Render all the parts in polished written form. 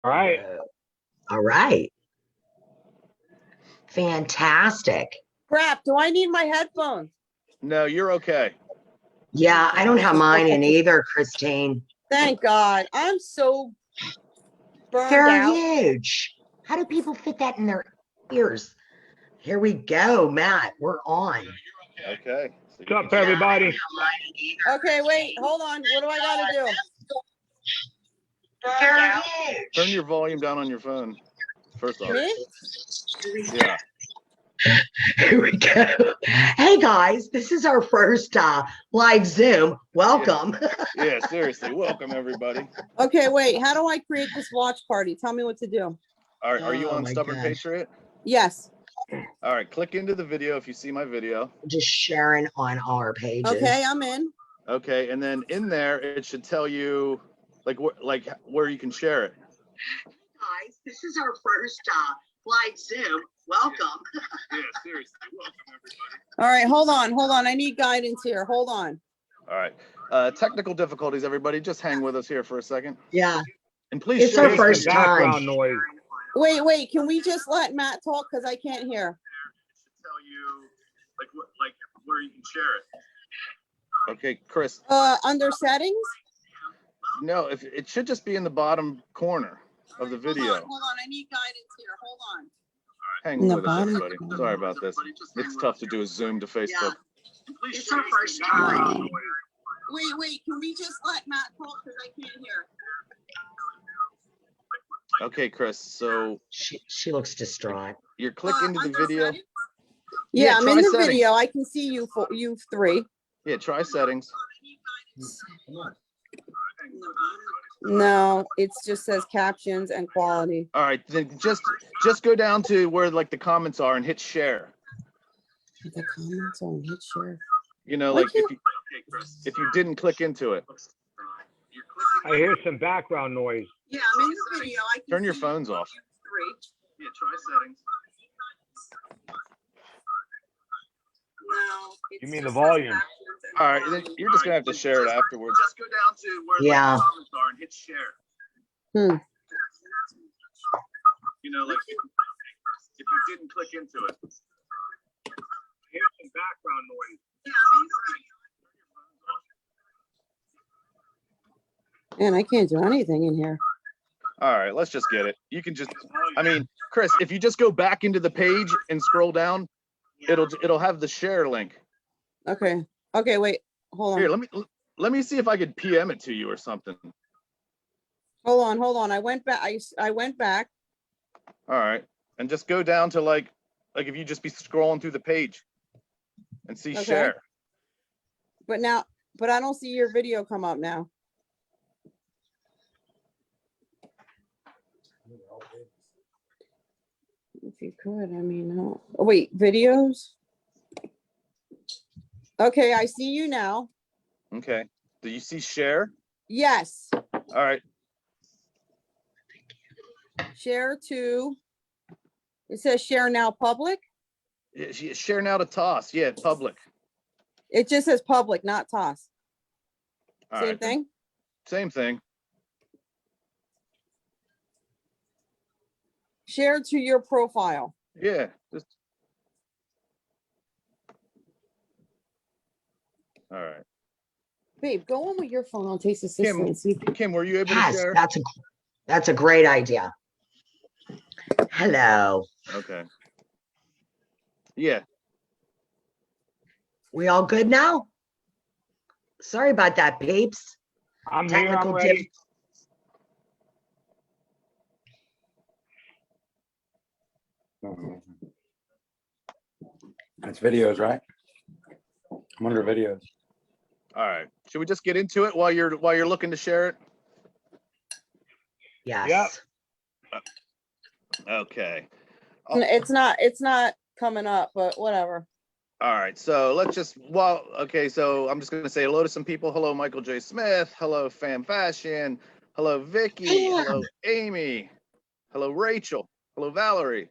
All right. All right. Fantastic. Crap, do I need my headphones? No, you're okay. Yeah, I don't have mine in either, Christine. Thank God. I'm so burned They're out. huge. How do people fit that in their ears? Here we go, Matt. We're on. Okay. So What's up, everybody? Okay, wait, hold on. What do I gotta do? They're huge. turn your volume down on your phone. First off. Me? Yeah. Here we go. Hey guys, this is our first live Zoom. Welcome. Yeah, seriously. Welcome everybody. Okay, wait. How do I create this watch party? Tell me what to do. Are you Oh on my Stubborn gosh. Patriot? Yes. All right, click into the video if you see my video. Just sharing on our pages. Okay, I'm in. Okay, and then in there it should tell you like where you can share it. Hey guys, this is our first live Zoom. Welcome. Yeah, seriously. Welcome everybody. All right, hold on. I need guidance here. Hold on. All right. Technical difficulties, everybody. Just hang with us here for a second. Yeah. And please It's share our this first video. Background noise. Wait. Can we just let Matt talk? Because I can't hear. It should tell you like where you can share it. Okay, Chris. Under settings? No, if it should just be in the bottom corner of the video. Hold on. I need guidance here. Hold on. Hang with us, everybody. Sorry about this. It's tough to do a Zoom to Facebook. Yeah. It's our first time. Wait. Can we just let Matt talk? Because I can't hear. Okay, Chris. So She looks distraught. you're clicking into the video. Settings? Yeah, Yeah, I'm try in the settings. video. I can see you three. Yeah, try settings. No, it just says captions and quality. All right, then just go down to where like the comments are and hit share. The comments on hit share. You know, Why like if you didn't click into it. I hear some background noise. Yeah, I'm in the video. I can Turn your see phones you off. three. Yeah, try settings. No. You mean the volume? All right, then you're just gonna have to share it afterwards. Just go down to where Yeah. the comments are and hit share. You know, like if you didn't click into it. I hear some background noise. Man, I can't do anything in here. All right, let's just get it. You can just, I mean, Chris, if you just go back into the page and scroll down, it'll have the share link. Okay, wait. Hold on. Here, let me see if I could PM it to you or something. Hold on. I went back. I went back. All right, and just go down to like if you just be scrolling through the page and see Okay. share. But I don't see your video come up now. If you could, I mean, no. Oh, wait, videos. Okay, I see you now. Okay. Do you see share? Yes. All right. Share to. It says share now public. Share now to toss. Yeah, public. It just says public, not toss. All Same right, then. thing. Same thing. Share to your profile. Yeah. Just. All right. Babe, go on with your phone on Taste Assistant and see if Kim, were you able to Yes, share? that's a great idea. Hello. Okay. Yeah. We all good now? Sorry about that, peeps. I'm here. I'm Technical ready. That's videos, right? I'm under videos. All right. Should we just get into it while you're looking to share it? Yes. Yep. Okay. it's not coming up, but whatever. All right. So let's just okay. So I'm just gonna say hello to some people. Hello, Michael J. Smith. Hello, Fam Fashion. Hello, Vicky. Damn. Hello, Amy. Hello, Rachel. Hello, Valerie.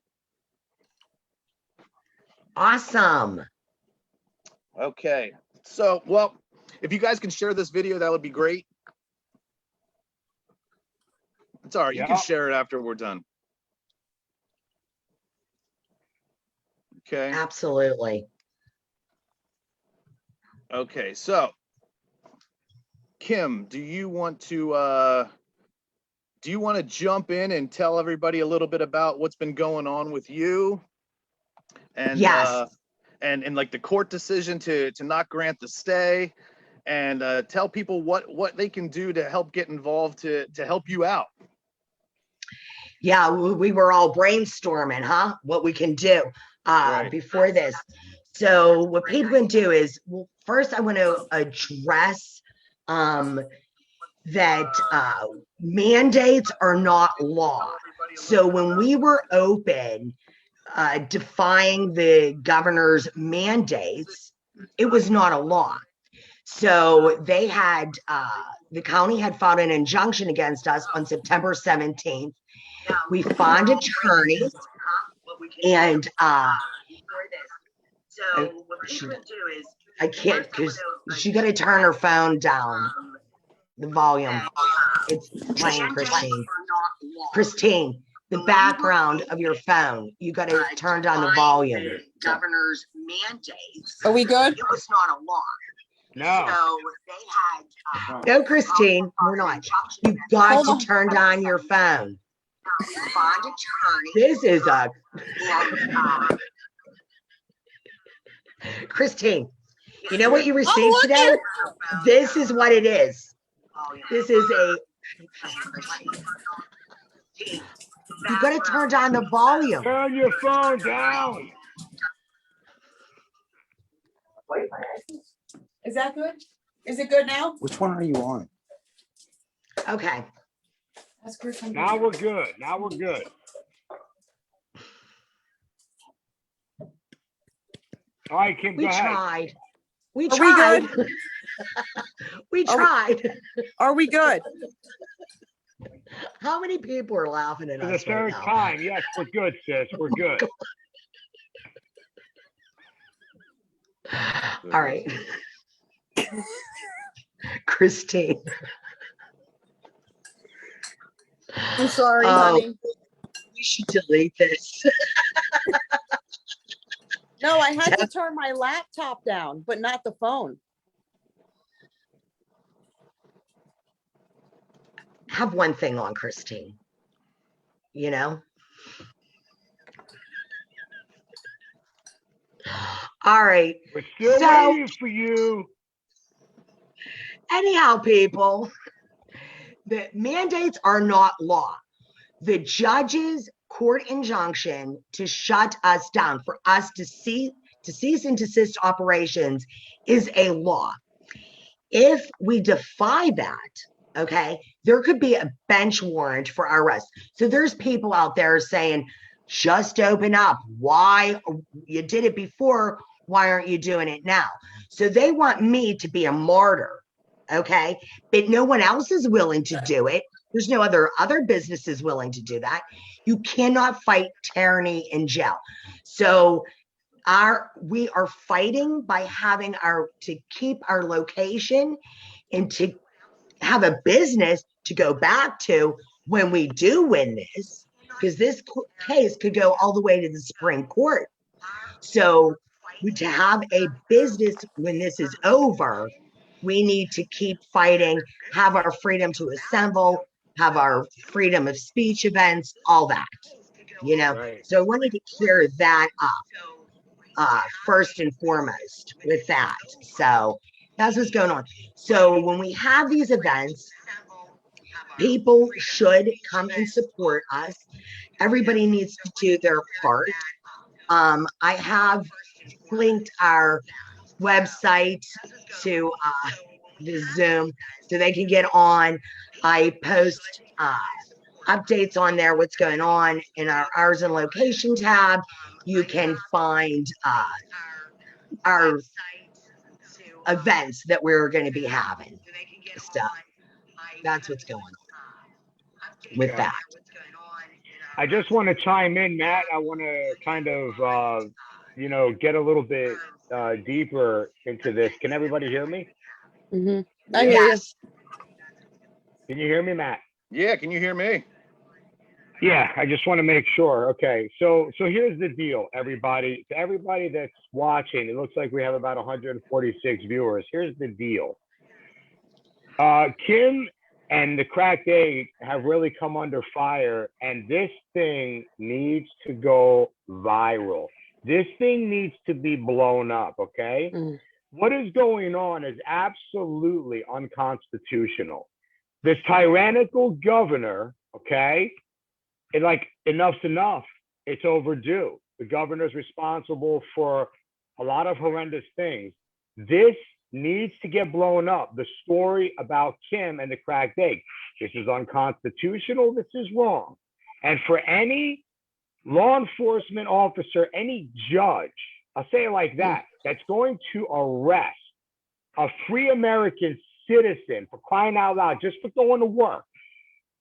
Awesome. Okay. So, well, if you guys can share this video, that would be great. It's all right. You Yeah. can share it after we're done. Okay. Absolutely. Okay. So, Kim, do you want to jump in and tell everybody a little bit about what's been going on with you? And Yes. and like the court decision to not grant the stay, and tell people what they can do to help get involved to help you out. Yeah, we were all brainstorming, huh? What we can do Right. before this. So what people can do is, well, first I want to address that mandates are not law. So when we were open, defying the governor's mandates, it was not a law. So they had, the county had filed an injunction against us on September 17th. We found attorneys and I can't, because she got to turn her phone down, the volume. It's playing, Christine. Christine, the background of your phone, you got to turn down the volume. Governor's mandates. Are we good? It was not a law. No. So they had. No, Christine, we're not. You got Hold to on. turn down your phone. This is a. Christine, you know what you received look today? This is what it is. This is a. You got to turn down the volume. Turn your phone down. Is that good? Is it good now? Which one are you on? Okay. That's good. Now we're good. Now we're good. All right, Kim, We go ahead. tried. We Are we tried. good? We Are we- tried. Are we good? How many people are laughing at For the us right third now? time. Yes, we're good, sis. We're good. All right. Christine. I'm sorry, Oh. honey. We should delete this. No, I had to turn my laptop down, but not the phone. Have one thing on, Christine. You know? All right. We're still So- waiting for you. Anyhow, people, the mandates are not law. The judge's court injunction to shut us down, for us to cease and desist operations, is a law. If we defy that, okay, there could be a bench warrant for our arrest. So there's people out there saying, just open up. Why? You did it before. Why aren't you doing it now? So they want me to be a martyr, okay? But no one else is willing to do it. There's no other businesses willing to do that. You cannot fight tyranny in jail. So we are fighting by having to keep our location and to have a business to go back to when we do win this, because this case could go all the way to the Supreme Court. So to have a business when this is over, we need to keep fighting, have our freedom to assemble, have our freedom of speech events, all that, you know? Right. So I wanted to clear that up first and foremost with that. So that's what's going on. So when we have these events, people should come and support us. Everybody needs to do their part. I have linked our website to the Zoom so they can get on. I post updates on there, what's going on in our hours and location tab. You can find our events that we're going to be having. So that's what's going on with Okay. that. I just want to chime in, Matt. I want to kind of, get a little bit deeper into this. Can everybody hear me? I hear you. Yes. Can you hear me, Matt? Yeah, can you hear me? Yeah, I just want to make sure. Okay, so here's the deal, everybody. To everybody that's watching, it looks like we have about 146 viewers. Here's the deal. Kim and the cracked egg have really come under fire, and this thing needs to go viral. This thing needs to be blown up, okay? What is going on is absolutely unconstitutional. This tyrannical governor, okay, enough's enough. It's overdue. The governor's responsible for a lot of horrendous things. This needs to get blown up. The story about Kim and the cracked egg. This is unconstitutional. This is wrong. And for any law enforcement officer, any judge, I'll say it like that, that's going to arrest a free American citizen for crying out loud, just for going to work,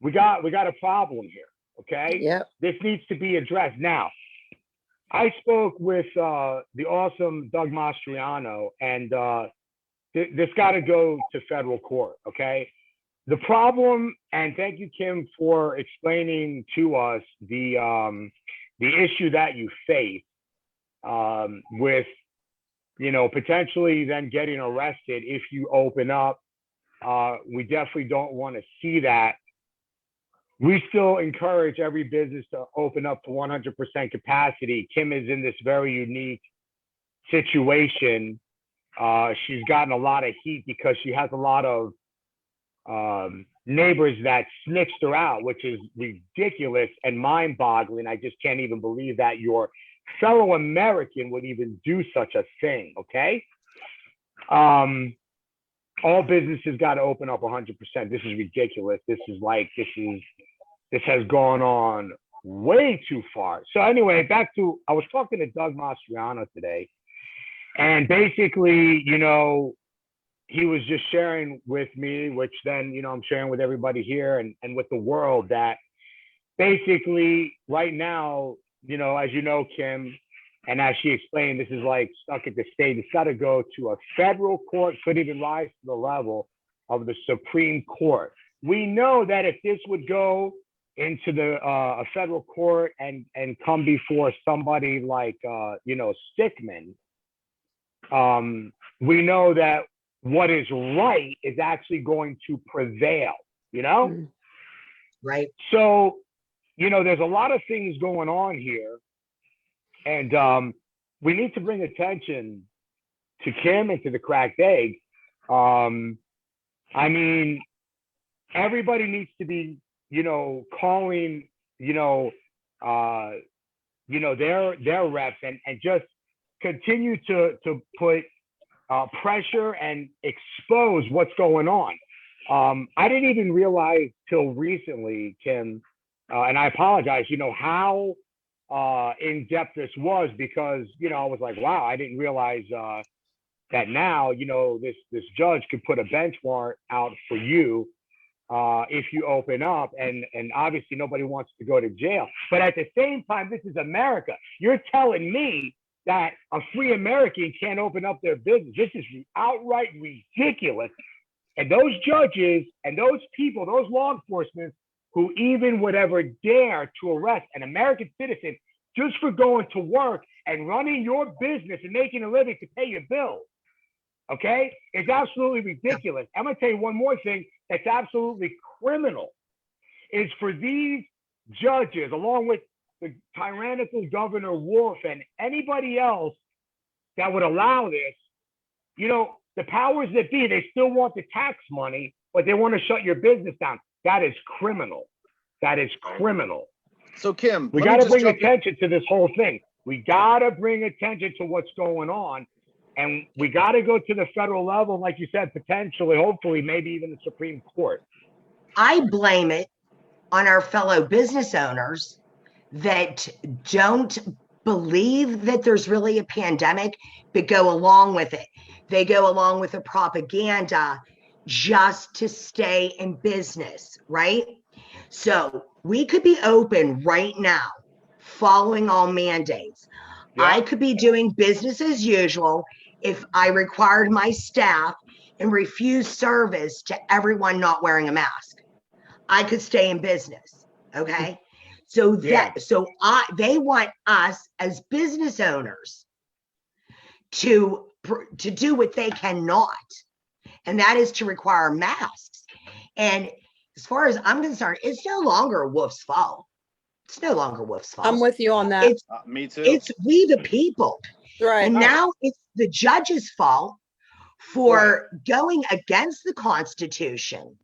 we got a problem here. Okay. Yep. This needs to be addressed. Now, I spoke with the awesome Doug Mastriano, and this got to go to federal court. Okay. The problem, and thank you, Kim, for explaining to us the issue that you face with, potentially then getting arrested if you open up. We definitely don't want to see that. We still encourage every business to open up to 100% capacity. Kim is in this very unique situation. She's gotten a lot of heat because she has a lot of neighbors that snitched her out, which is ridiculous and mind-boggling. I just can't even believe that your fellow American would even do such a thing, okay? All businesses got to open up 100%. This is ridiculous. This has gone on way too far. So anyway, I was talking to Doug Mastriano today, and basically, he was just sharing with me, which then, I'm sharing with everybody here and with the world, that basically right now, as you know, Kim, and as she explained, this is like stuck at the state. It's got to go to a federal court, could even rise to the level of the Supreme Court. We know that if this would go into a federal court and come before somebody like, Stickman, we know that what is right is actually going to prevail, Right. So, there's a lot of things going on here, and we need to bring attention to Kim and to the cracked egg. I mean, everybody needs to be, calling, their reps and just continue to put pressure and expose what's going on. I didn't even realize till recently, Kim, and I apologize, how in depth this was, because, I was like, wow, I didn't realize that now, this judge could put a bench warrant out for you if you open up, and obviously nobody wants to go to jail. But at the same time, this is America. You're telling me that a free American can't open up their business. This is outright ridiculous. And those judges and those people, those law enforcement who even would ever dare to arrest an American citizen just for going to work and running your business and making a living to pay your bills, okay? It's absolutely ridiculous. I'm gonna tell you one more thing that's absolutely criminal, is for these judges, along with the tyrannical Governor Wolf and anybody else that would allow this, the powers that be, they still want the tax money, but they want to shut your business down. That is criminal. That is criminal. So Kim, We got to bring attention to this whole thing. We got to bring attention to what's going on. And we got to go to the federal level, like you said, potentially, hopefully, maybe even the Supreme Court. I blame it on our fellow business owners that don't believe that there's really a pandemic, but go along with it. They go along with the propaganda just to stay in business, right? So we could be open right now, following all mandates. Yeah. I could be doing business as usual if I required my staff and refused service to everyone not wearing a mask. I could stay in business, okay? So Yeah. they want us as business owners to do what they cannot, and that is to require masks. And as far as I'm concerned, it's no longer Wolf's fault. It's no longer Wolf's fault. I'm with you on that. Me too. It's we the people. Right. And now it's the judge's fault for going against the Constitution.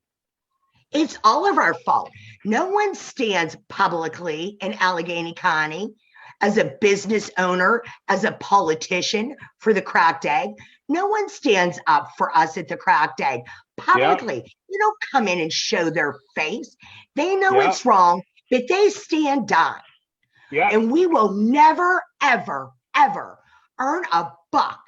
It's all of our fault. No one stands publicly in Allegheny County as a business owner, as a politician for the cracked egg. No one stands up for us at the cracked egg publicly. Yep. You don't come in and show their face. They know it's wrong, but they stand down. Yeah. And we will never, ever, ever earn a buck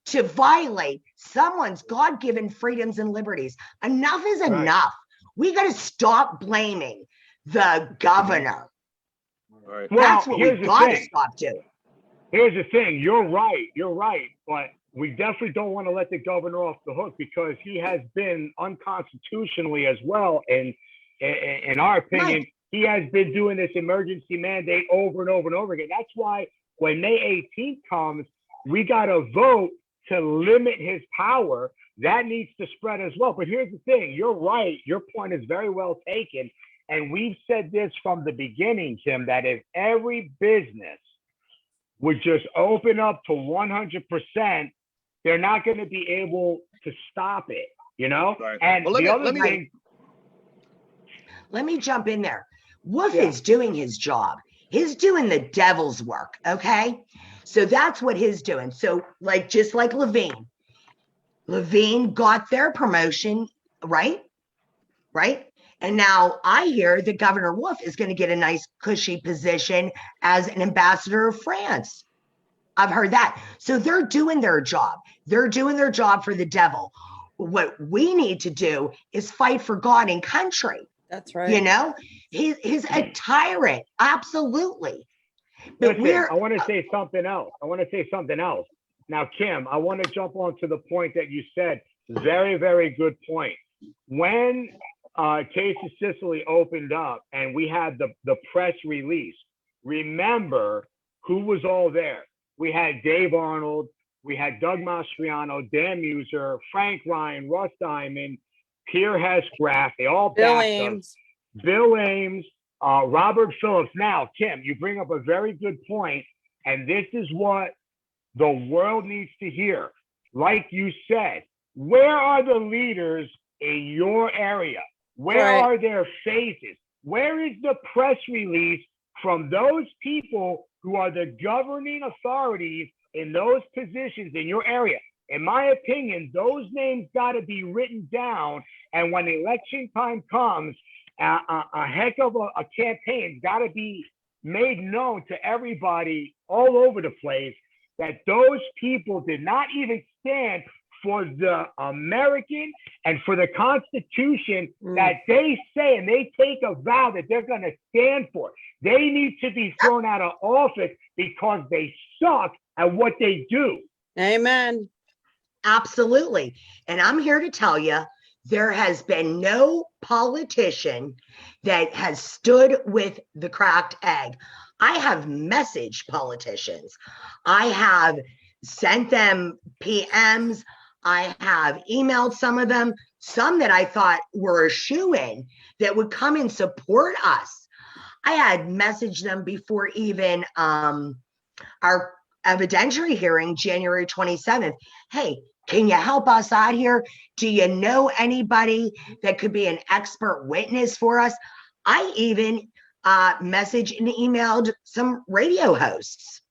to violate someone's God-given freedoms and liberties. Enough is enough. We got to stop blaming the governor. Right. That's what we got to stop doing. Here's the thing. You're right. But we definitely don't want to let the governor off the hook, because he has been unconstitutionally as well. And in our opinion, he has been doing this emergency mandate over and over and over again. That's why when May 18th comes, we got to vote to limit his power. That needs to spread as well. But here's the thing. You're right. Your point is very well taken. And we've said this from the beginning, Kim, that if every business would just open up to 100%, they're not going to be able to stop it, you know? Right. And well, the other thing. Let me jump in there. Wolf is doing his job. He's doing the devil's work, okay? So that's what he's doing. So just like Levine got their promotion, right? And now I hear that Governor Wolf is going to get a nice cushy position as an ambassador of France. I've heard that. So they're doing their job. They're doing their job for the devil. What we need to do is fight for God and country. That's right. You know, he's a tyrant. Absolutely. But listen, I want to say something else. Now, Kim, I want to jump on to the point that you said. Very, very good point. When Case of Sicily opened up and we had the press release, remember who was all there? We had Dave Arnold, we had Doug Mastriano, Dan Meuser, Frank Ryan, Russ Diamond, Pierre Hesgraff. They all backed us. Bill Ames, Robert Phillips. Now, Kim, you bring up a very good point, and this is what the world needs to hear. Like you said, where are the leaders in your area? Where are their faces? Where is the press release from those people who are the governing authorities in those positions in your area? In my opinion, those names got to be written down. And when election time comes, a heck of a campaign's got to be made known to everybody all over the place that those people did not even stand for the American and for the Constitution that they say and they take a vow that they're going to stand for. They need to be thrown out of office because they suck at what they do. Amen. Absolutely. And I'm here to tell you, there has been no politician that has stood with the cracked egg. I have messaged politicians. I have sent them PMs. I have emailed some of them, some that I thought were a shoo-in that would come and support us. I had messaged them before even our evidentiary hearing, January 27th. Hey, can you help us out here? Do you know anybody that could be an expert witness for us? I even messaged and emailed some radio hosts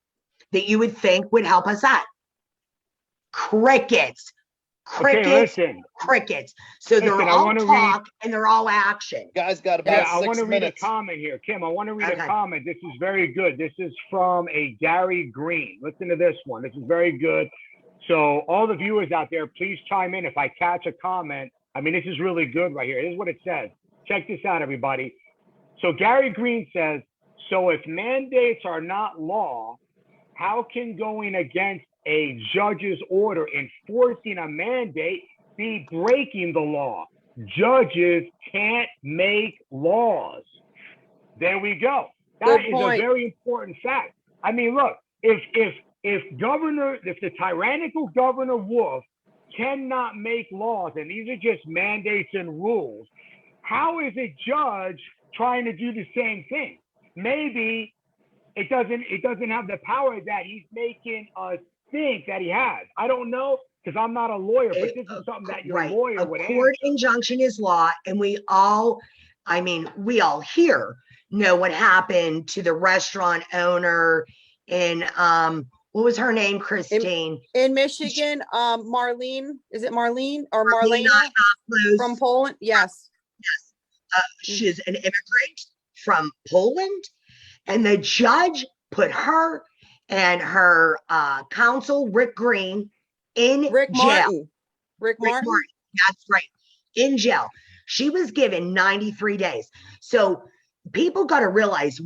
that you would think would help us out. Crickets. Crickets. So they're all talk and they're all action. Guys got about 6 minutes. I want to read a comment here. Kim, I want to read a comment. This is very good. This is from a Gary Green. Listen to this one. This is very good. So all the viewers out there, please chime in if I catch a comment. I mean, this is really good right here. This is what it says. Check this out, everybody. So Gary Green says, so if mandates are not law, how can going against a judge's order enforcing a mandate be breaking the law? Judges can't make laws. There we go. That Good is point. a very important fact. I mean, look, if the tyrannical Governor Wolf cannot make laws, and these are just mandates and rules, how is a judge trying to do the same thing? Maybe it doesn't have the power that he's making us think that he has. I don't know, because I'm not a lawyer, but this is something that your Right. lawyer A would court answer. injunction is law, and we all here know what happened to the restaurant owner in what was her name, Christine? In Michigan, Marlene, is it Marlene or Marlena Marlena Close. from Poland? Yes. She's an immigrant from Poland, and the judge put her and her counsel, Rick Green, in Rick jail. Martin. Rick Rick Martin? Martin, that's right, in jail. She was given 93 days. So people got to realize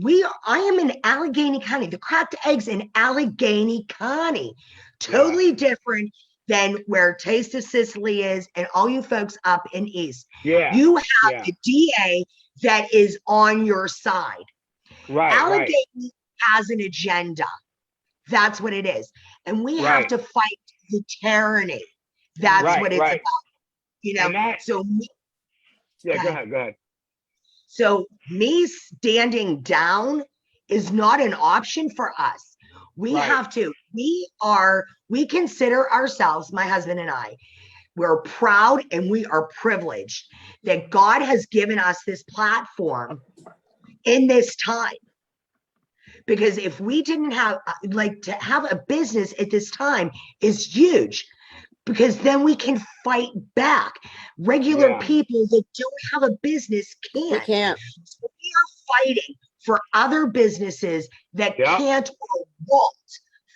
I am in Allegheny County, the cracked eggs in Allegheny County, totally different than where Taste of Sicily is and all you folks up in East. Yeah. You have the DA that is on your side. Right. Allegheny has an agenda. That's what it is. And we have to fight the tyranny. That's what it's about. You know, Go ahead. So me standing down is not an option for us. We have to, we consider ourselves, my husband and I, we're proud and we are privileged that God has given us this platform in this time. Because if we didn't have, to have a business at this time is huge. Because then we can fight back. Regular people that don't have a business can't. We can't. So we are fighting for other businesses that can't or won't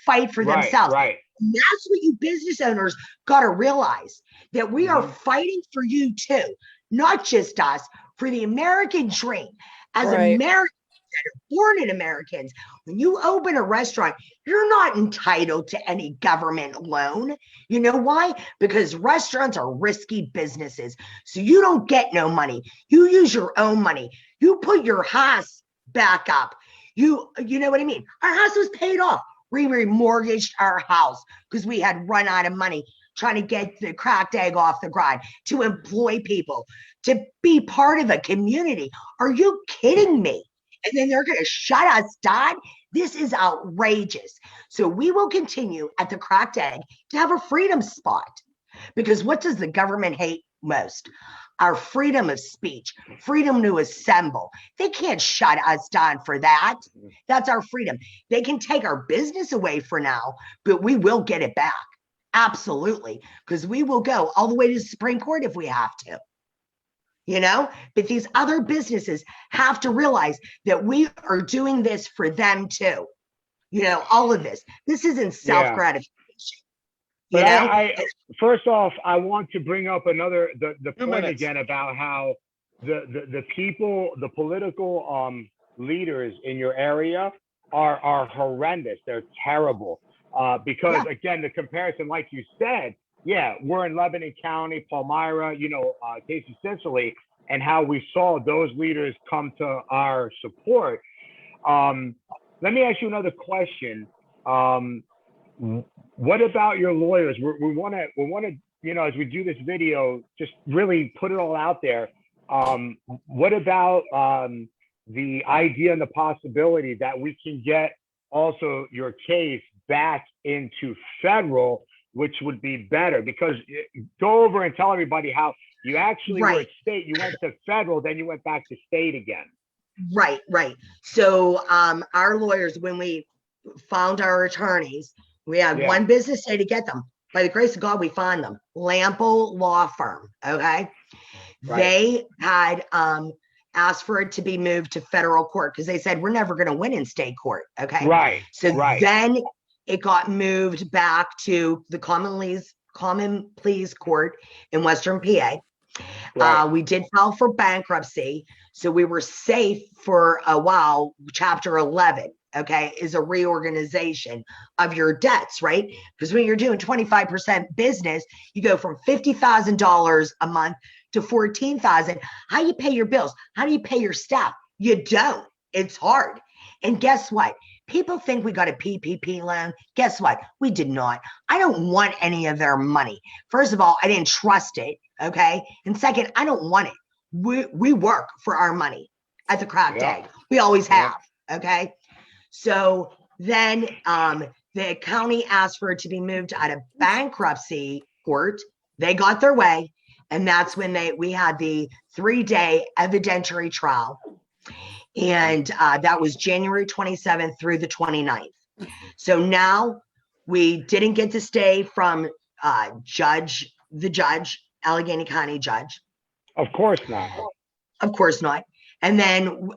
fight for themselves. And that's what you business owners got to realize, that we are fighting for you too, not just us, for the American dream. As Americans that are born in Americans, when you open a restaurant, you're not entitled to any government loan. You know why? Because restaurants are risky businesses. So you don't get no money. You use your own money. You put your house back up. You know what I mean? Our house was paid off. We remortgaged our house because we had run out of money trying to get the cracked egg off the grind, to employ people, to be part of a community. Are you kidding me? And then they're going to shut us down? This is outrageous. So we will continue at the cracked egg to have a freedom spot. Because what does the government hate most? Our freedom of speech, freedom to assemble. They can't shut us down for that. That's our freedom. They can take our business away for now, but we will get it back. Absolutely. Because we will go all the way to the Supreme Court if we have to. You know, but these other businesses have to realize that we are doing this for them too. You know, all of this. This isn't self-gratification. But I first off, I want to bring up the point again about how the people, the political leaders in your area are horrendous. They're terrible. Because again, the comparison, like you said, we're in Lebanon County, Palmyra, Taste of Sicily, and how we saw those leaders come to our support. Let me ask you another question. What about your lawyers? We want to, as we do this video, just really put it all out there. What about the idea and the possibility that we can get also your case back into federal, which would be better? Because go over and tell everybody how you actually were at state, you went to federal, then you went back to state again. Right. So our lawyers, when we found our attorneys, we had one business day to get them. By the grace of God, we found them. Lampo Law Firm. Okay. They had asked for it to be moved to federal court because they said we're never going to win in state court. Okay. So then it got moved back to the common pleas court in Western PA. We did file for bankruptcy, so we were safe for a while. Chapter 11, is a reorganization of your debts, right? Because when you're doing 25% business, you go from $50,000 a month to $14,000. How do you pay your bills? How do you pay your staff? You don't. It's hard. And guess what? People think we got a PPP loan. Guess what? We did not. I don't want any of their money. First of all, I didn't trust it. Okay. And second, I don't want it. We work for our money at the cracked Yeah. egg. We always Yeah. have. Okay. So then the county asked for it to be moved out of bankruptcy court. They got their way. And that's when we had the 3-day evidentiary trial. And that was January 27th through the 29th. So now we didn't get to stay from the judge, Allegheny County judge. Of course not. Of course not. And then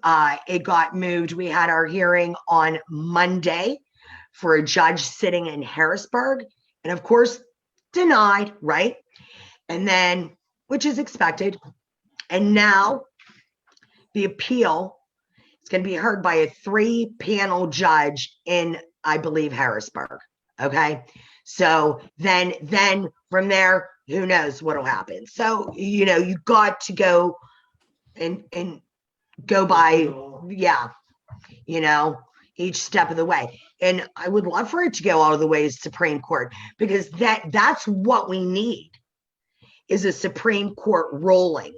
it got moved. We had our hearing on Monday for a judge sitting in Harrisburg. And of course, denied, right? And then, which is expected. And now the appeal is going to be heard by a 3-panel judge in, I believe, Harrisburg. Okay. So then from there, who knows what'll happen. So, you got to go and go by, each step of the way. And I would love for it to go all the way to Supreme Court, because that's what we need, is a Supreme Court ruling,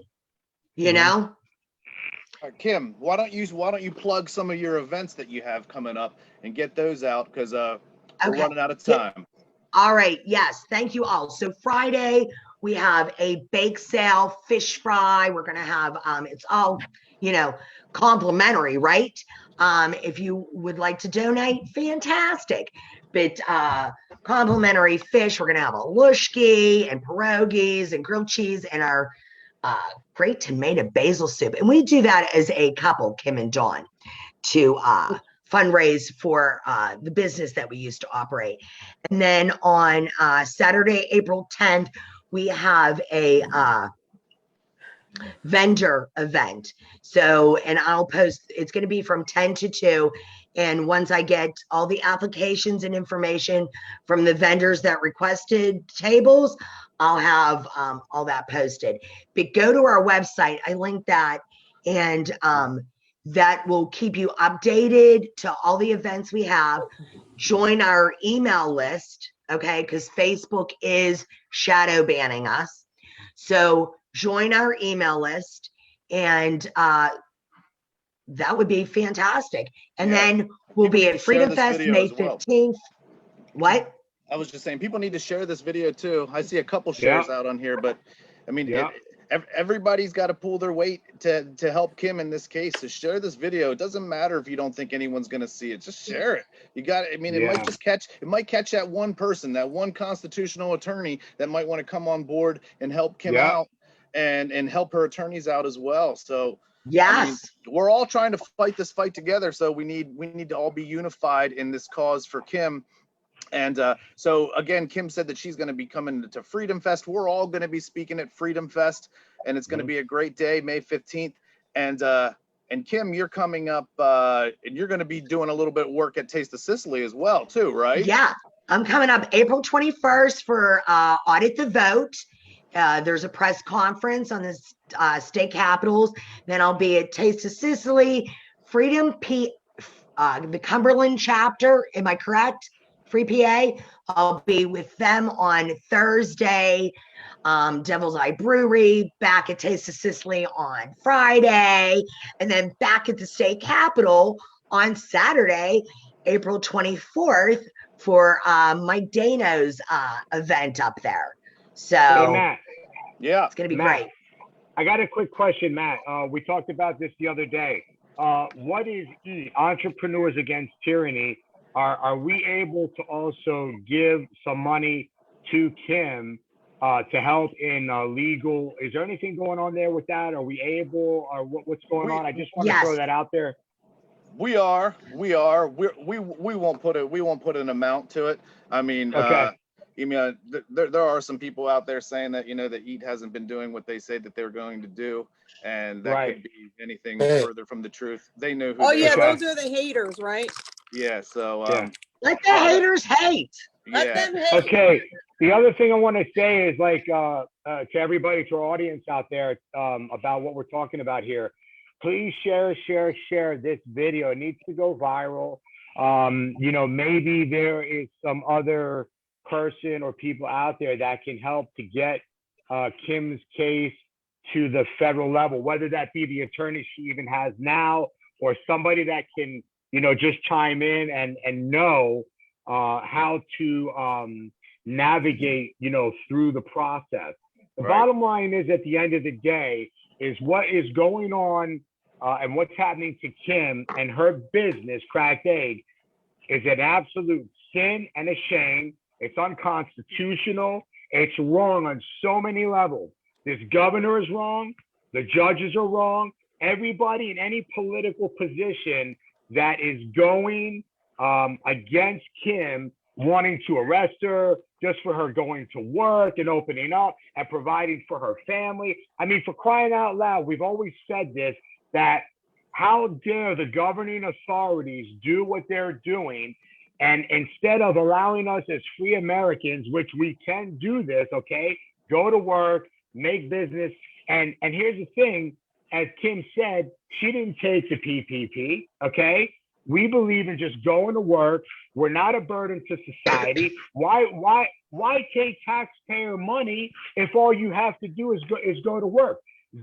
Kim, why don't you plug some of your events that you have coming up and get those out, because we're running out of time. All right. Yes. Thank you all. So Friday we have a bake sale, fish fry. We're going to have, it's all, complimentary, right? If you would like to donate, fantastic. But complimentary fish, we're going to have a lushki and pierogies and grilled cheese and our great tomato basil soup. And we do that as a couple, Kim and Dawn, to fundraise for the business that we used to operate. And then on Saturday, April 10th, we have a vendor event. So, and I'll post, it's going to be from 10 to 2. And once I get all the applications and information from the vendors that requested tables, I'll have all that posted. But go to our website. I linked that, and that will keep you updated to all the events we have. Join our email list, okay? Because Facebook is shadow banning us. So join our email list, and that would be fantastic. And then we'll be at Freedom Fest May 15th. What? I was just saying, people need to share this video too. I see a couple shares out on here, but I mean, everybody's got to pull their weight to help Kim in this case. So share this video. It doesn't matter if you don't think anyone's going to see it. Just share it. You got it. I mean, it might catch that one person, that one constitutional attorney that might want to come on board and help Kim out and help her attorneys out as well. So yes, I mean, we're all trying to fight this fight together. So we need to all be unified in this cause for Kim. And so again, Kim said that she's going to be coming to Freedom Fest. We're all going to be speaking at Freedom Fest, and it's going to be a great day, May 15th. And Kim, you're coming up, and you're going to be doing a little bit of work at Taste of Sicily as well, too, right? Yeah, I'm coming up April 21st for Audit the Vote. There's a press conference on the state capitals. Then I'll be at Taste of Sicily, the Cumberland chapter. Am I correct? Free PA. I'll be with them on Thursday. Devil's Eye Brewery, back at Taste of Sicily on Friday, and then back at the state capitol on Saturday, April 24th for Mike Dano's event up there. So Hey, Matt. Yeah, it's gonna be great. I got a quick question, Matt. We talked about this the other day. What is Entrepreneurs Against Tyranny? Are we able to also give some money to Kim to help in legal? Is there anything going on there with that? Are we able, or what's going on? I just want to throw that out there. We won't put an amount to it. I mean, there are some people out there saying that, that EAT hasn't been doing what they say that they're going to do. And that could be anything further from the truth. They know who they are. Those are the haters, right? Yeah, so let the haters hate. Let them hate. Okay. The other thing I want to say is to everybody, to our audience out there, about what we're talking about here. please share this video. It needs to go viral. Maybe there is some other person or people out there that can help to get Kim's case to the federal level, whether that be the attorney she even has now or somebody that can, just chime in and know how to navigate, through the process. The bottom line is, at the end of the day, is what is going on and what's happening to Kim and her business, Cracked Egg, is an absolute sin and a shame. It's unconstitutional. It's wrong on so many levels. This governor is wrong. The judges are wrong. Everybody in any political position that is going against Kim, wanting to arrest her just for her going to work and opening up and providing for her family. I mean, for crying out loud, we've always said this, that how dare the governing authorities do what they're doing, and instead of allowing us as free Americans, which we can do this, okay, go to work, make business. And here's the thing, as Kim said, she didn't take the PPP, okay? We believe in just going to work. We're not a burden to society. Why take taxpayer money if all you have to do is go to work?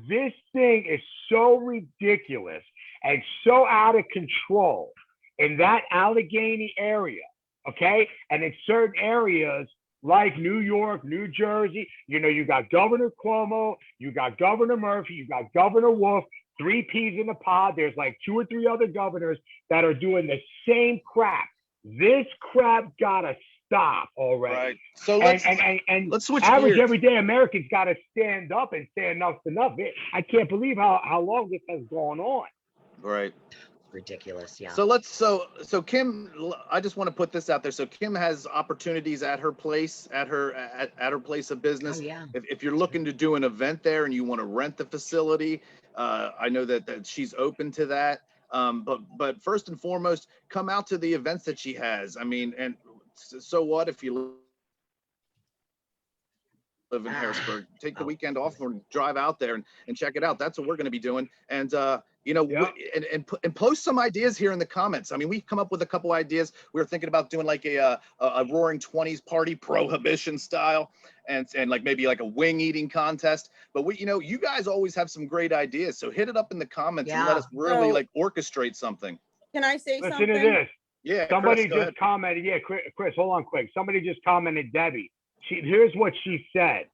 This thing is so ridiculous and so out of control in that Allegheny area, okay? And in certain areas like New York, New Jersey, you got Governor Cuomo, you got Governor Murphy, you got Governor Wolf, 3 peas in the pod. There's like 2 or 3 other governors that are doing the same crap. This crap gotta stop already. Right. So let's switch average gears. everyday Americans gotta stand up and say enough's enough. I can't believe how long this has gone on. Right. Ridiculous. Yeah. So Kim, I just want to put this out there. So Kim has opportunities at her place, at her place of business. Oh, yeah. If you're looking to do an event there and you want to rent the facility, I know that she's open to that. But first and foremost, come out to the events that she has. I mean, and so what if you live in Harrisburg, take the weekend off or drive out there and check it out. That's what we're going to be doing. And, and post some ideas here in the comments. I mean, we've come up with a couple ideas. We were thinking about doing like a roaring 20s party, prohibition style, and like maybe like a wing eating contest. But you guys always have some great ideas. So hit it up in the comments and let us really like orchestrate something. Can I say Listen something? to this. Yeah. Somebody Chris, just commented. Yeah, Chris, hold on quick. Somebody just commented, Debbie. Here's what she said.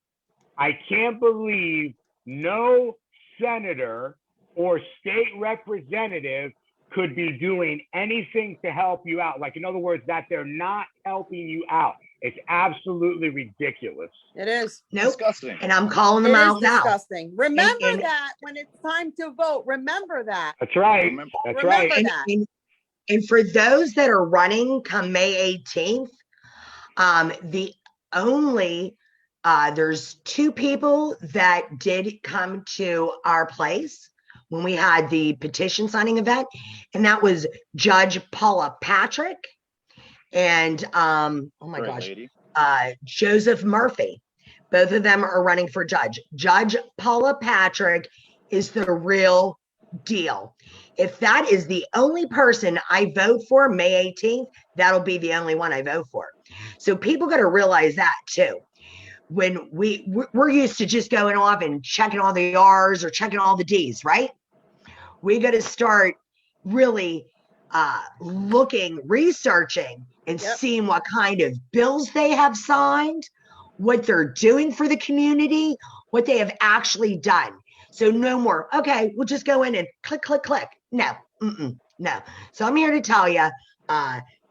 I can't believe no senator or state representative could be doing anything to help you out. Like, in other words, that they're not helping you out. It's absolutely ridiculous. It is. Nope. Disgusting. And I'm calling them It out is now. disgusting. Remember And- that when it's time to vote. Remember that. That's right. That's right. Remember that. And for those that are running come May 18th, there's 2 people that did come to our place when we had the petition signing event, and that was Judge Paula Patrick and Joseph Murphy. Both of them are running for judge. Judge Paula Patrick is the real deal. If that is the only person I vote for May 18th, that'll be the only one I vote for. So people got to realize that too. When we're used to just going off and checking all the R's or checking all the D's, right? We got to start really researching and seeing what kind of bills they have signed, what they're doing for the community, what they have actually done. So no more, okay, we'll just go in and click, click, click. No, no. So I'm here to tell you,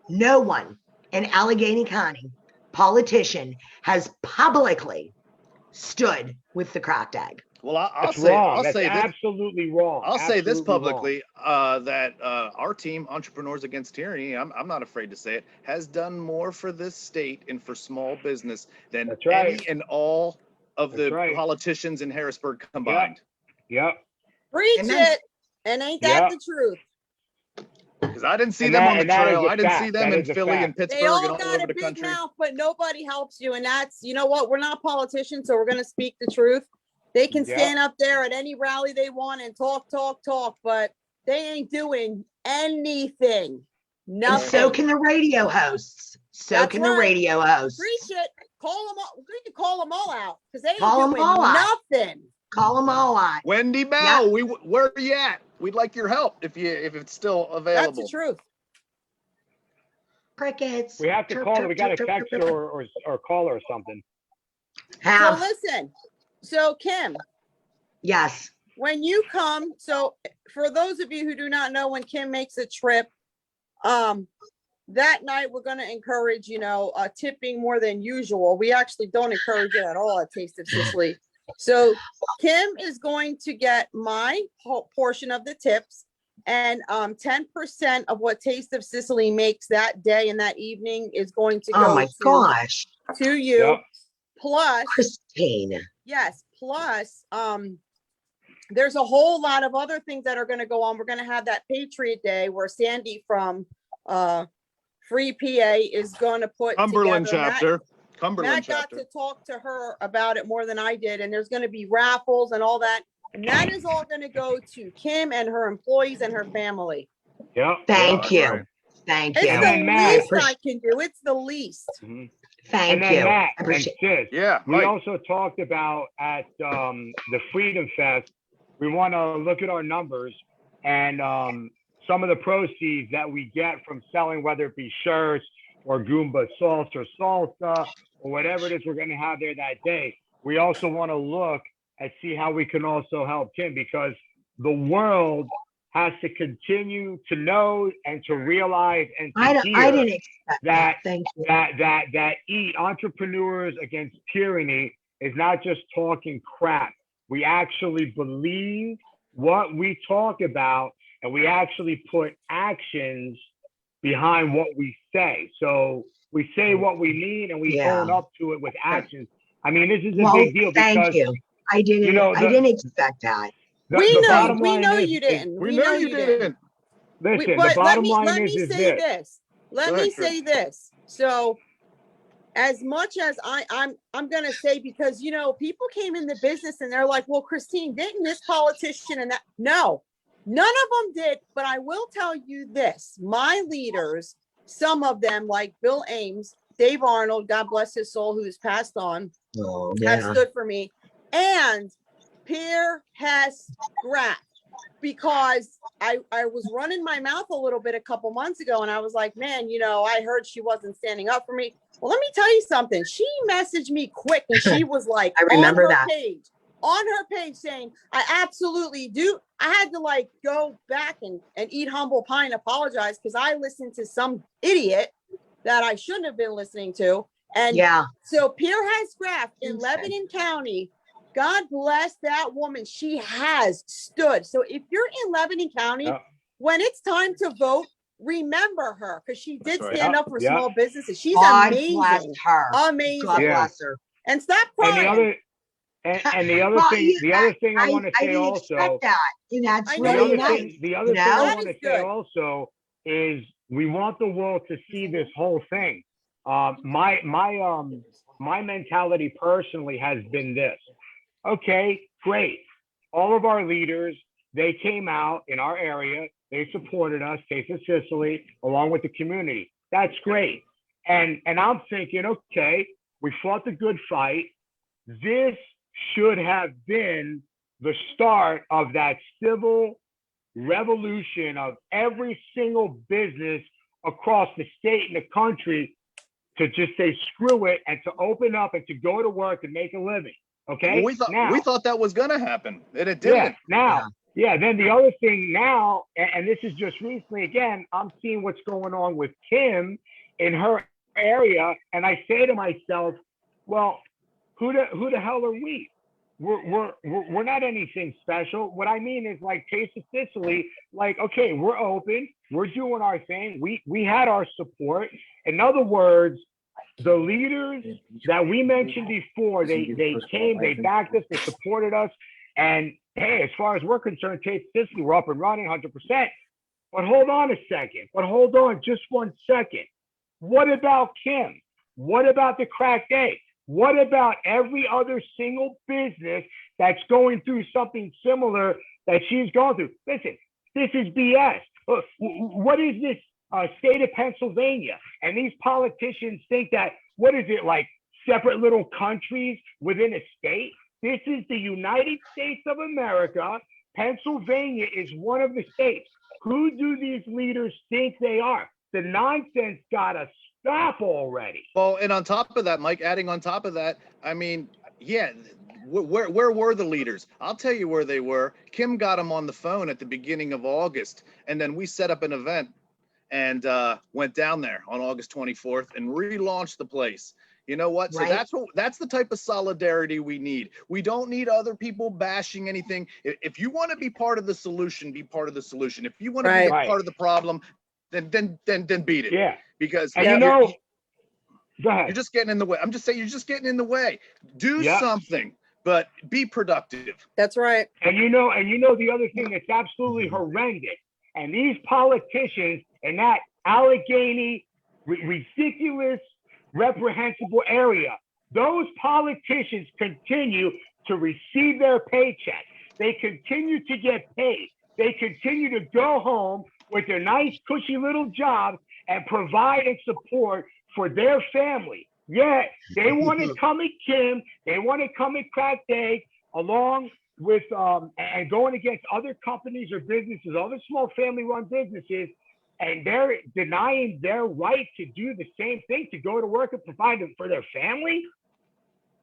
no one in Allegheny County politician has publicly stood with the cracked egg. Well, I'll That's say, wrong. I'll That's say this, absolutely wrong. I'll say this Absolutely publicly, that our team, Entrepreneurs Against Tyranny, I'm not afraid to say it, has done more for this state and for small business than That's right. any and all of That's the right. politicians in Harrisburg combined. Yep. Preach Amen. it. And ain't that the truth? Because I didn't see And them that- on the and that is trail. a I didn't see fact. them That in is a Philly fact. and Pittsburgh They all and all got over a the big country. mouth, but nobody helps you. And that's, you know what? We're not politicians, so we're going to speak the truth. They can Yep. stand up there at any rally they want and talk, but they ain't doing anything. And Nothing. so can the radio hosts. So That's can the right. radio hosts. Preach it. Call them all. We can call them all out because they ain't Call 'em doing all out. nothing. Call them all out. Wendy Bell, where are you at? We'd like your help if it's still That's available. the truth. Crickets. We have to Chirp, call her. chirp, We got to chirp, text chirp, her chirp. or call her or something. So How? listen. So Kim, Yes. when you come, so for those of you who do not know, when Kim makes a trip, that night we're going to encourage, tipping more than usual. We actually don't encourage it at all at Taste of Sicily. So Kim is going to get my whole portion of the tips, and 10% of what Taste of Sicily makes that day and that evening is going to go Oh my gosh. to you. Yep. Plus, Christine. yes, plus there's a whole lot of other things that are going to go on. We're going to have that Patriot Day where Sandy from Free PA is going to put Cumberland together. chapter. Cumberland Matt got chapter. to talk to her about it more than I did, and there's going to be raffles and all that, and that is all going to go to Kim and her employees and her family. Yep. Thank you. Right. Thank It's you. And the then Matt- least I can do. It's the least. Mhm. Thank And then you. Matt I and appreciate Sis, Yeah, we Mike. also talked about at the Freedom Fest, we want to look at our numbers and some of the proceeds that we get from selling, whether it be shirts or Goomba sauce or salsa or whatever it is we're going to have there that day. We also want to look and see how we can also help Kim, because the world has to continue to know and to realize and to I hear didn't expect that. Thank you. that eat entrepreneurs against tyranny is not just talking crap. We actually believe what we talk about, and we actually put actions behind what we say. So we say what we mean, and we Yeah. own up to it with actions. I mean, this is a Well, big deal thank because you. I didn't. know, I the- didn't expect that. the bottom We line know is, you didn't. We know you didn't. listen, the But let bottom me line is say this. this. Let Go me ahead, Chris. say this. So as much as I'm gonna say, because people came in the business and they're like, well, Christine, didn't this politician and that? No, none of them did. But I will tell you this: my leaders, some of them, like Bill Ames, Dave Arnold, God bless his soul, who's passed on, Oh, have yeah. stood for me, and Pierre Hess Graff, because I was running my mouth a little bit a couple months ago, and I was like, man, I heard she wasn't standing up for me. Well, let me tell you something. She messaged me quick, and she was like, I remember that. on her page saying, I absolutely do. I had to go back and eat humble pie and apologize, because I listened to some idiot that I shouldn't have been listening to. And Yeah. so Pierre Hess Graff in Okay. Lebanon County, God bless that woman. She has stood. So if you're in Lebanon County, Yep. when it's time to vote, remember her, because she did That's right. stand Yep. up for Yep. small businesses. She's God amazing. bless her. Amazing. God Yeah. bless her. And stop And crying. the other and the other Well, thing, yeah, the other thing I want to say didn't also, expect that. And that's I know the you really other nice. thing, the other thing I That want to is say good. also is we want the world to see this whole thing. My mentality personally has been this. Okay, great. All of our leaders, they came out in our area, they supported us, Taste of Sicily, along with the community. That's great. And I'm thinking, okay, we fought the good fight. This should have been the start of that civil revolution of every single business across the state and the country to just say screw it and to open up and to go to work and make a living. Okay. Well, we thought that was gonna happen, and it Yeah. didn't. Now, yeah. Then the other thing now, and this is just recently again, I'm seeing what's going on with Kim in her area, and I say to myself, well, who the hell are we? We're not anything special. What I mean is like Taste of Sicily, like, okay, we're open, we're doing our thing. We had our support. In other words, the leaders that we mentioned before, they came, they backed us, they supported us. And hey, as far as we're concerned, Taste of Sicily, we're up and running 100%. But hold on a second. But hold on just 1 second. What about Kim? What about the cracked egg? What about every other single business that's going through something similar that she's going through? Listen, this is BS. What is this state of Pennsylvania? And these politicians think that, what is it, like separate little countries within a state? This is the United States of America. Pennsylvania is one of the states. Who do these leaders think they are? The nonsense gotta stop already. Well, and on top of that, Mike, adding on top of that, I mean, yeah, where were the leaders? I'll tell you where they were. Kim got them on the phone at the beginning of August, and then we set up an event and went down there on August 24th and relaunched the place. You know what? Right. So that's the type of solidarity we need. We don't need other people bashing anything. If you want to be part of the solution, be part of the solution. If you want to be Right. a part of the problem, then beat it. Yeah. Because And you're go ahead. just getting in the way. I'm just saying, you're just getting in the way. Do something, but be productive. That's right. And you know the other thing that's absolutely horrendous. And these politicians in that Allegheny, ridiculous, reprehensible area, those politicians continue to receive their paycheck. They continue to get paid. They continue to go home with their nice, cushy little jobs and provide and support for their family. Yet they want to come at Kim, they want to come at Crack Day along with and going against other companies or businesses, other small family-run businesses, and they're denying their right to do the same thing, to go to work and provide for their family.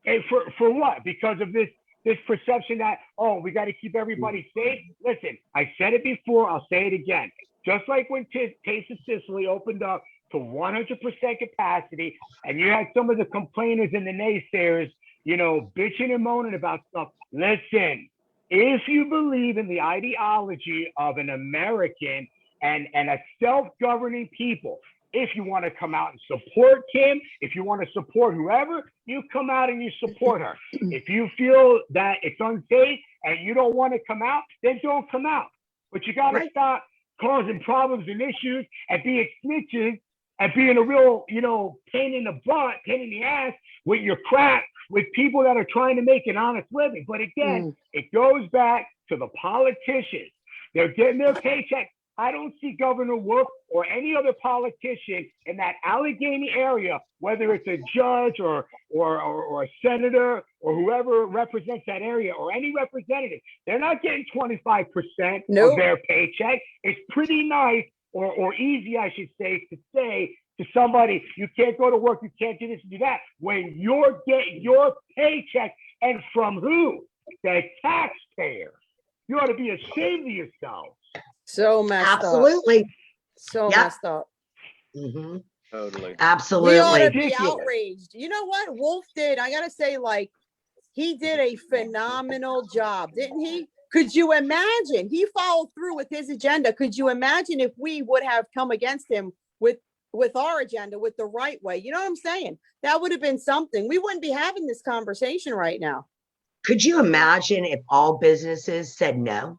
And for what? Because of this perception that, oh, we got to keep everybody safe. Listen, I said it before, I'll say it again. Just like when Taste of Sicily opened up to 100% capacity, and you had some of the complainers and the naysayers, you know, bitching and moaning about stuff. Listen, if you believe in the ideology of an American and a self-governing people, if you want to come out and support Kim, if you want to support whoever, you come out and you support her. If you feel that it's unsafe and you don't want to come out, then don't come out. But you got to stop causing problems and issues and being snitches and being a real, you know, pain in the butt, pain in the ass with your crap, with people that are trying to make an honest living. But again, it goes back to the politicians. They're getting their paycheck. I don't see Governor Wolf or any other politician in that Allegheny area, whether it's a judge or a senator or whoever represents that area or any representative. They're not getting 25% of their paycheck. It's pretty nice or easy, I should say to somebody, you can't go to work, you can't do this and do that, when you're getting your paycheck, and from who? The taxpayer. You ought to be ashamed of yourselves. So messed up. Absolutely. So messed up. Mm-hmm. Totally. Absolutely. We ought to be Ridiculous. outraged. You know what? Wolf did, I got to say, like, he did a phenomenal job, didn't he? Could you imagine? He followed through with his agenda. Could you imagine if we would have come against him with our agenda, with the right way? You know what I'm saying? That would have been something. We wouldn't be having this conversation right now. Could you imagine if all businesses said no?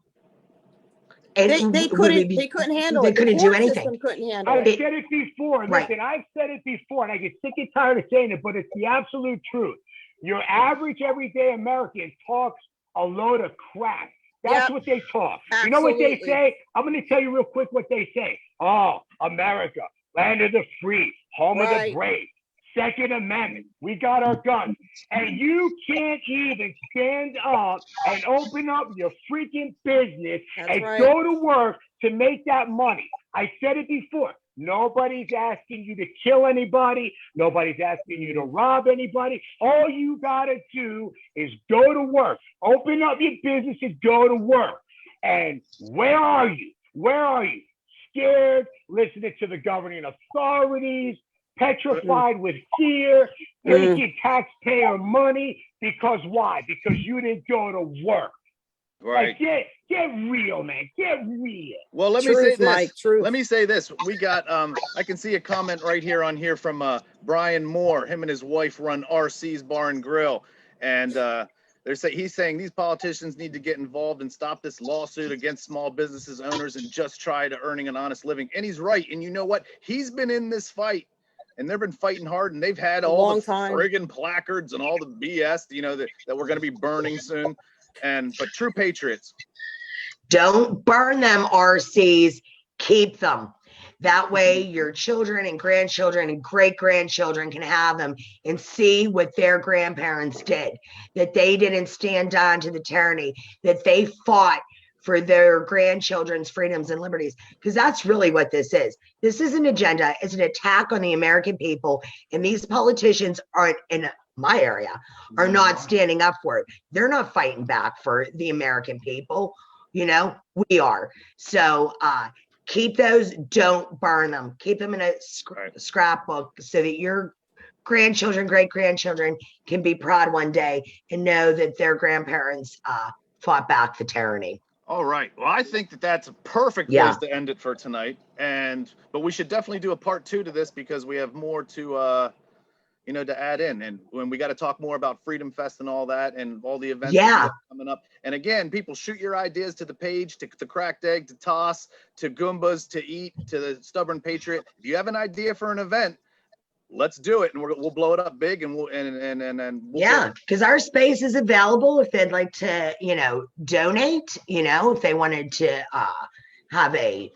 And They couldn't handle it. They couldn't do The court anything. system couldn't handle I've it. said it before. Listen, I've said it before, and I get sick and tired of saying it, but it's the absolute truth. Your average everyday American talks a load of crap. That's what they talk. Absolutely. You know what they say? I'm going to tell you real quick what they say. Oh, America, land of the free, home of the brave, Second Amendment. We got our guns. And you can't even stand up and open up your freaking business and go to work to make that money. I said it before. Nobody's asking you to kill anybody. Nobody's asking you to rob anybody. All you got to do is go to work. Open up your business and go to work. And where are you? Where are you? Scared, listening to the governing authorities, petrified with fear, taking taxpayer money. Because why? Because you didn't go to work. Right. Like, get real, man. Get real. Well, let me say this. Mike, Let me say this. We got I can see a comment right here from Brian Moore. Him and his wife run RC's Bar and Grill, and he's saying these politicians need to get involved and stop this lawsuit against small businesses owners and just try to earning an honest living. And he's right. And you know what? He's been in this fight and they've been fighting hard, and they've had A all long the time. friggin' placards and all the BS, you know, that we're going to be burning soon. But true patriots. Don't burn them, RCs. Keep them. That way your children and grandchildren and great-grandchildren can have them and see what their grandparents did, that they didn't stand on to the tyranny, that they fought for their grandchildren's freedoms and liberties, because that's really what this is. This is an agenda. It's an attack on the American people, and these politicians aren't, in my area, are not standing up for it. They're not fighting back for the American people. You know, we are. So keep those, don't burn them. Keep them in a scrapbook so that your grandchildren, great-grandchildren can be proud one day and know that their grandparents fought back the tyranny. All right. Well, I think that that's a perfect place to end it for tonight. But we should definitely do a part 2 to this, because we have more to to add in, and when we got to talk more about Freedom Fest and all that, and all the events that we have coming up. And again, people, shoot your ideas to the page, to Cracked Egg, to Toss, to Gumbas, to Eat, to the Stubborn Patriot. If you have an idea for an event, let's do it, and we'll blow it up big, and we'll because our space is available if they'd like to, donate, if they wanted to have a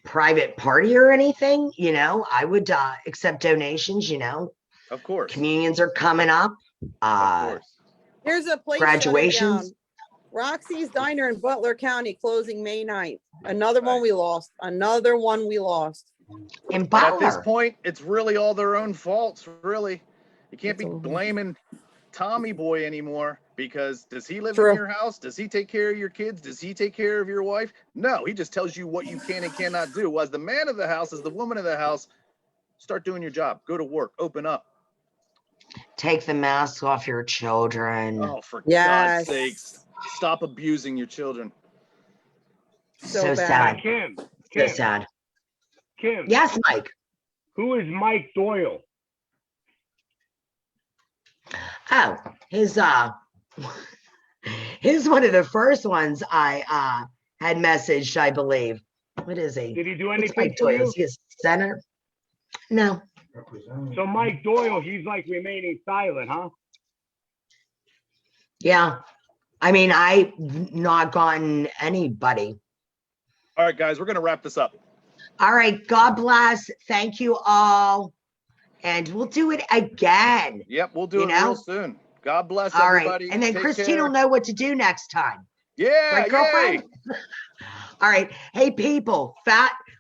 private party or anything, I would accept donations, Of course. Communions are coming up. Of course. Here's a place graduations. Roxy's Diner in Butler County closing May 9th. Another one we lost. Another one we lost. In But Butler. at this point, it's really all their own faults, really. You can't be blaming Tommy Boy anymore, because does he live in your house? Does he take care of your kids? Does he take care of your wife? No, he just tells you what you can and cannot do. As the man of the house, as the woman of the house, start doing your job. Go to work. Open up. Take the mask off your children. Oh, for God's sakes. Stop abusing your children. So sad. Kim. So sad. Kim. Yes, Mike. Who is Mike Doyle? Oh, his one of the first ones I had messaged, I believe. What is he? Did he do What's anything Mike for Doyle? you? Is he a senator? No. So Mike Doyle, he's like remaining silent, huh? Yeah. I mean, I've not gotten anybody. All right, guys, we're going to wrap this up. All right. God bless. Thank you all. And we'll do it again. Yep, we'll do it real soon. God bless everybody. All right. And then Take Christine care. will know what to do next time. Yeah, right, girlfriend? All right. Hey, people,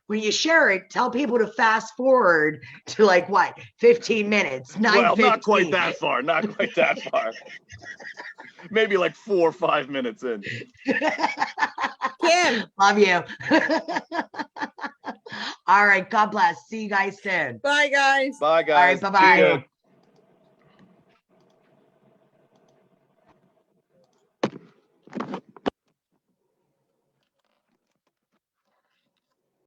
when you share it, tell people to fast forward to 15 minutes. Well, not quite that far. Not quite that far. Maybe 4 or 5 minutes in. Kim. Love you. All right. God bless. See you guys soon. Bye, guys. Bye, guys. All right. Bye-bye.